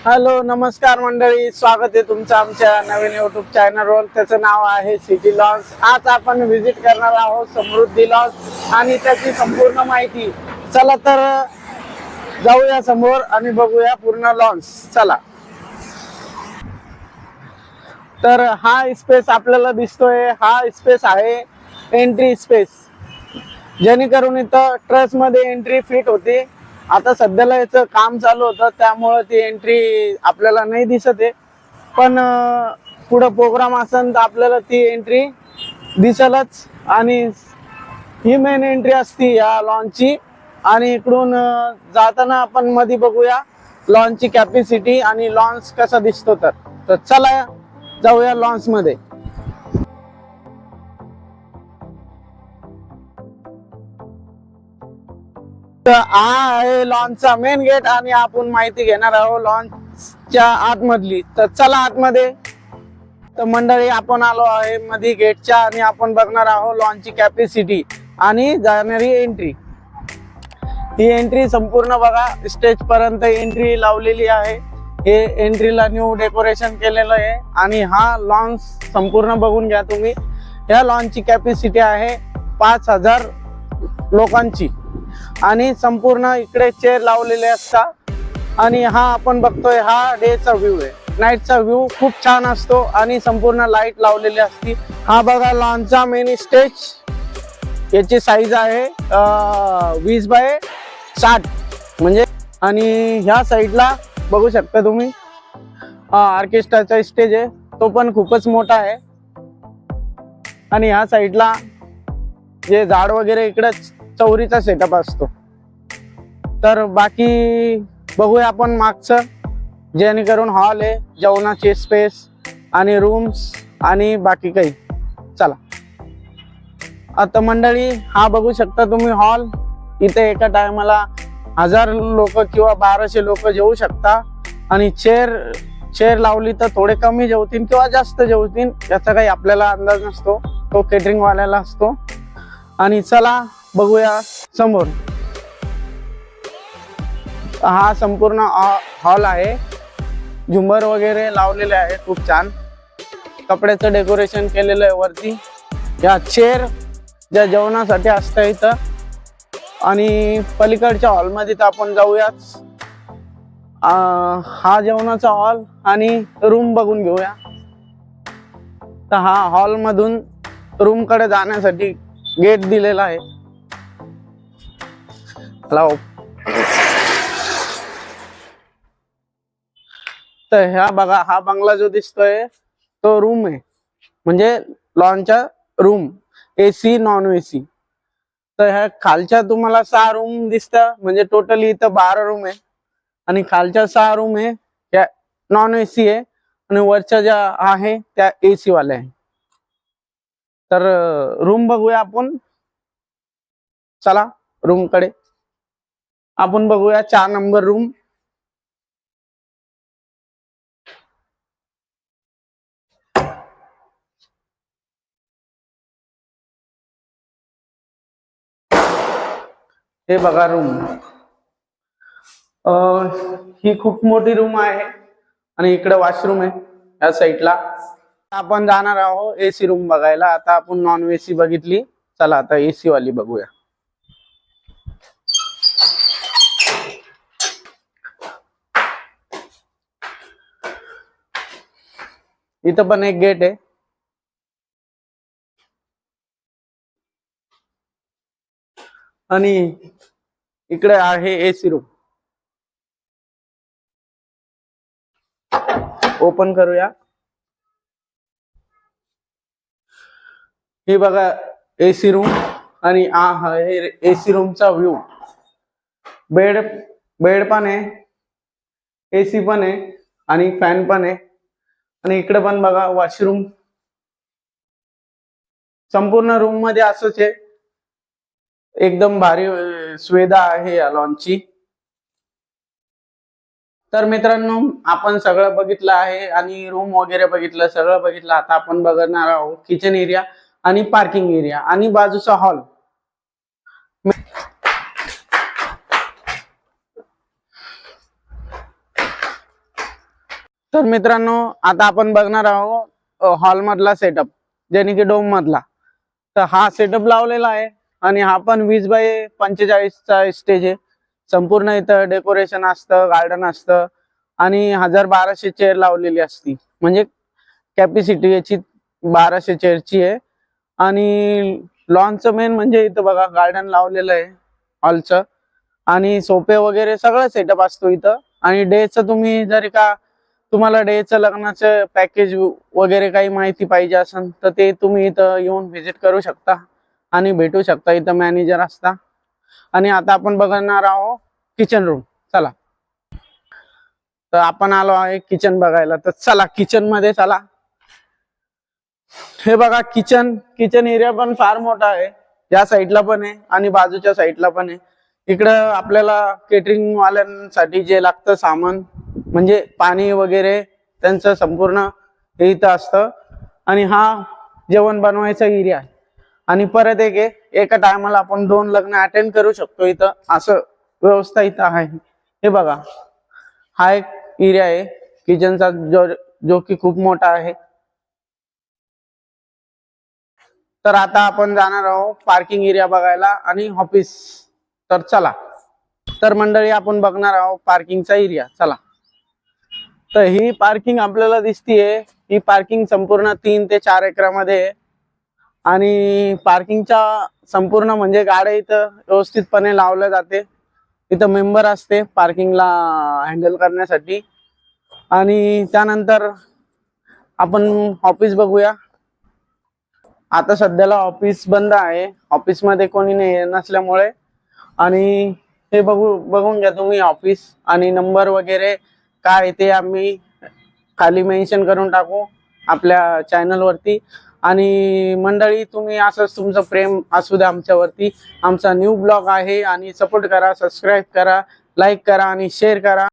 Hello नमस्कार मंडळी, स्वागत आहे तुमचं आमच्या नवीन युट्यूब चॅनलवर. त्याचं नाव आहे सिटी लॉन्स. आज आपण व्हिजिट करणार आहोत समृद्धी लॉन्स आणि त्याची संपूर्ण माहिती. चला तर जाऊया समोर आणि बघूया पूर्ण लॉन्स. चला. तर हा स्पेस आपल्याला दिसतोय, हा स्पेस आहे एंट्री स्पेस, जेणेकरून इथं ट्रस्ट मध्ये एंट्री फिट होते. आता सध्याला याचं काम चालू होतं त्यामुळे ती एंट्री आपल्याला नाही दिसत आहे, पण पुढे प्रोग्राम असेल तर आपल्याला ती एंट्री दिसलच. आणि ही मेन एंट्री असती या लॉन्चची. आणि इकडून जाताना आपण मध्ये बघूया लॉन्चची कॅपॅसिटी आणि लॉन्च कसा दिसतो. तर चला जाऊया लॉन्च मध्ये. तर हा आहे लॉन्चचा मेन गेट आणि आपण माहिती घेणार आहोत लॉन्चच्या आतमधली. तर चला आतमध्ये. तर मंडळी आपण आलो आहे मध्ये गेटच्या आणि आपण बघणार आहोत लॉन्चची कॅपॅसिटी आणि जाणारी एंट्री. ही एंट्री संपूर्ण बघा, स्टेज पर्यंत एंट्री लावलेली आहे. हे एंट्रीला न्यू डेकोरेशन केलेलं आहे आणि हा लॉन्च संपूर्ण बघून घ्या तुम्ही. या लॉन्चची कॅपॅसिटी आहे 5000 लोकांची आणि संपूर्ण इकडे चेअर लावलेले असतात. आणि हा आपण बघतोय हा डेचा व्ह्यू आहे. नाईटचा व्ह्यू खूप छान असतो आणि संपूर्ण लाईट लावलेली असती. हा बघा लॉन्चचा मेन स्टेज. याची साईज आहे 20x60 म्हणजे. आणि ह्या साईडला बघू शकता तुम्ही ऑर्केस्ट्राचा स्टेज आहे, तो पण खूपच मोठा आहे. आणि ह्या साईडला जे झाड वगैरे इकडे चौरीचा सेटअप असतो. तर बाकी बघूया आपण मागचं, जेणेकरून हॉल आहे, जेवणाची स्पेस आणि रूम्स आणि बाकी काही. चला आता मंडळी हा बघू शकता तुम्ही हॉल. इथे एका टायमाला 1000 लोक किंवा 1200 लोक जेवू शकता. आणि चेअर लावली तर थोडे कमी जेवतील किंवा जास्त जेवतील, याचा काही आपल्याला अंदाज नसतो, तो केटरिंग वाल्याला असतो. आणि चला बघूया समोर. हा संपूर्ण हॉल आहे. झुंबर वगैरे लावलेले आहे, खूप छान कपड्याचं डेकोरेशन केलेलं आहे वरती. या चेअर ज्या जेवणासाठी असतं इथं. आणि पलीकडच्या हॉलमध्ये तर आपण जाऊयाच. हा जेवणाचा हॉल आणि रूम बघून घेऊया. तर हा हॉल मधून रूम कडे जाण्यासाठी गेट दिलेला आहे. तर ह्या बघा, हा बंगला जो दिसतोय तो रूम आहे, म्हणजे लॉनचा रूम, AC नॉन AC. तर ह्या खालच्या तुम्हाला 6 रूम दिसतात, म्हणजे टोटली इथं 12 रूम आहे. आणि खालच्या 6 रूम आहे त्या नॉन AC आहे आणि वरच्या ज्या आहे त्या AC वाल्या आहे. तर रूम बघूया आपण. चला रूम कडे आपण बघूया 4 नंबर रूम. हे बघा रूम. ही खूप मोठी रूम आहे आणि इकडे वॉशरूम आहे या साईडला. आपण जाणार आहोत AC रूम बघायला. आता आपण नॉन AC बघितली, चला आता AC वाली बघूया. इथं पण एक गेट आहे. आणि इकडे आहे AC रूम. ओपन करूया. ही बघा AC रूम आणि हा AC रूमचा व्ह्यू. बेड पण आहे, AC पण आहे आणि फॅन पण आहे. आणि इकडे पण बघा वॉशरूम. संपूर्ण रूम मध्ये असंच आहे. एकदम भारी सुविधा आहे या लॉन्चची. तर मित्रांनो आपण सगळं बघितलं आहे आणि रूम वगैरे बघितलं, सगळं बघितलं. आता आपण बघणार आहोत किचन एरिया आणि पार्किंग एरिया आणि बाजूचा हॉल. तर मित्रांनो, आता आपण बघणार आहोत हॉल मधला सेटअप, ज्याने की डोम मधला. तर हा सेटअप लावलेला आहे आणि हा पण 20x45चा स्टेज आहे. संपूर्ण इथं डेकोरेशन असतं, गार्डन असतं आणि 1200 चेअर लावलेली असती. म्हणजे कॅपॅसिटी याची 1200 चेअरची आहे. आणि लॉनचं मेन म्हणजे इथं बघा गार्डन लावलेलं आहे हॉलचं, आणि सोफे वगैरे सगळं सेटअप असतो इथं. आणि डेचं तुम्हाला डेचं लग्नाचं पॅकेज वगैरे काही माहिती पाहिजे असेल तर ते तुम्ही इथं येऊन व्हिजिट करू शकता आणि भेटू शकता. इथं मॅनेजर असता. आणि आता आपण बघणार आहोत किचन रूम. चला, तर आपण आलो आहे किचन बघायला. तर चला किचन मध्ये चला. हे बघा किचन एरिया पण फार मोठा आहे. या साईडला पण आहे आणि बाजूच्या साईडला पण आहे. इकडं आपल्याला केटरिंग वाल्यांसाठी जे लागतं सामान, म्हणजे पाणी वगैरे त्यांचं संपूर्ण हे इथं असतं. आणि हा जेवण बनवायचा एरिया आहे. आणि परत एका टायमाला आपण 2 लग्न अटेंड करू शकतो इथं, असं व्यवस्था इथं आहे. हे बघा, हा एक एरिया आहे किचनचा जो की खूप मोठा आहे. तर आता आपण जाणार आहोत पार्किंग एरिया बघायला आणि ऑफिस. तर चला. तर मंडळी, आपण बघणार आहोत पार्किंगचा एरिया. चला. तर ही पार्किंग आपल्याला दिसतीये. ही पार्किंग संपूर्ण 3 ते 4 एकरामध्ये आहे. आणि पार्किंगच्या संपूर्ण म्हणजे गाड्या इथं व्यवस्थितपणे लावल्या जाते. इथं मेंबर असते पार्किंगला हँडल करण्यासाठी. आणि त्यानंतर आपण ऑफिस बघूया. आता सध्याला ऑफिस बंद आहे, ऑफिस मध्ये कोणी नाही नसल्यामुळे. आणि हे बघून घ्या तुम्ही ऑफिस. आणि नंबर वगैरे काय ते आम्ही खाली मेन्शन करून टाकू आपल्या चॅनल वरती. आणि मंडळी, तुम्ही असंच तुमचं प्रेम असू द्या आमच्यावरती. आमचा न्यू ब्लॉग आहे आणि सपोर्ट करा, सबस्क्राईब करा, लाईक करा आणि शेअर करा.